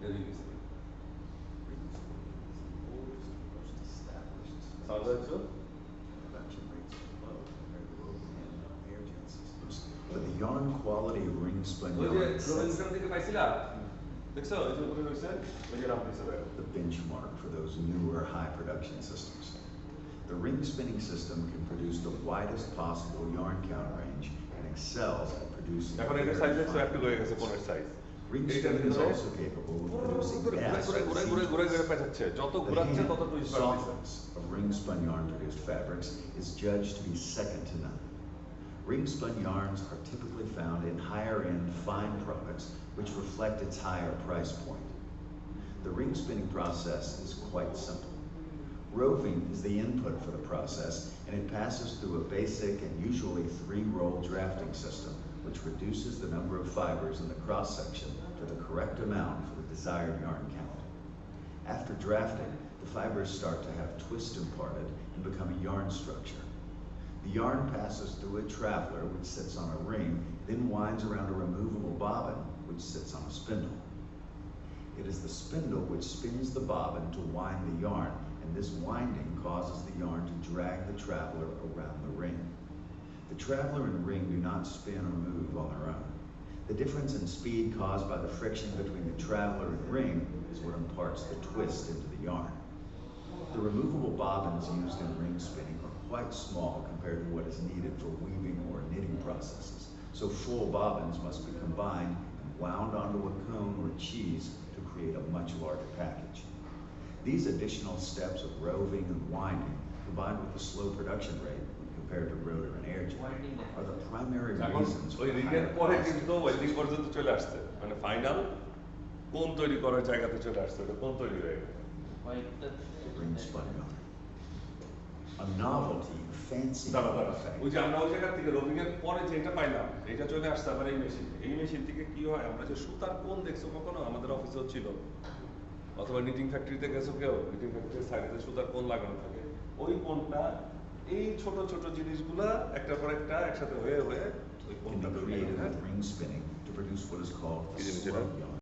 ring spinning. Sounds like so? But the yarn quality of ring spun yarn sets the benchmark for those newer high production systems. The ring spinning system can produce the widest possible yarn count range and excels at producing very fine yarns. Ring spinning is also capable of producing mass the softness of ring spun yarn produced fabrics is judged to be second to none. Ring spun yarns are typically found in higher end fine products which reflect its higher price point. The ring spinning process is quite simple. Roving is the input for the process, and it passes through a basic and usually 3-roll drafting system which reduces the number of fibers in the cross section to the correct amount for the desired yarn count. After drafting, the fibers start to have twist imparted and become a yarn structure. The yarn passes through a traveler which sits on a ring, then winds around a removable bobbin which sits on a spindle. It is the spindle which spins the bobbin to wind the yarn, and this winding causes the yarn to drag the traveler around the ring. The traveler and ring do not spin or move on their own. The difference in speed caused by the friction between the traveler and ring is what imparts the twist into the yarn. The removable bobbins used in ring spinning are quite small compared to what is needed for weaving or knitting processes, so full bobbins must be combined and wound onto a cone or cheese to create a much larger package. These additional steps of roving and winding, combined with the slow production rate when compared to rotor and air jet, are the primary reasons for the higher cost. Ring spun yarn. A novelty, fancy effect. ওই যে আমরা ওই জায়গা থেকে rolling এর পরে যেটা পাইলাম এটা চলে আসছে আবার এই মেশিন। এই মেশিন থেকে কি হয়, আমরা যে সুতার কোণ দেখছো কখনো আমাদের অফিসেও ছিল, অথবা নিটিং ফ্যাক্টরিতে গেছো কেউ, নিটিং ফ্যাক্টরির সাইডে সুতার কোণ লাগানো থাকে, ওই কোণটা এই ছোট ছোট জিনিসগুলা একটার পর একটা একসাথে হয়ে হয়ে ওই Can কোণটা be তৈরি created হয়। with ring spinning to produce what is called a slug yarn.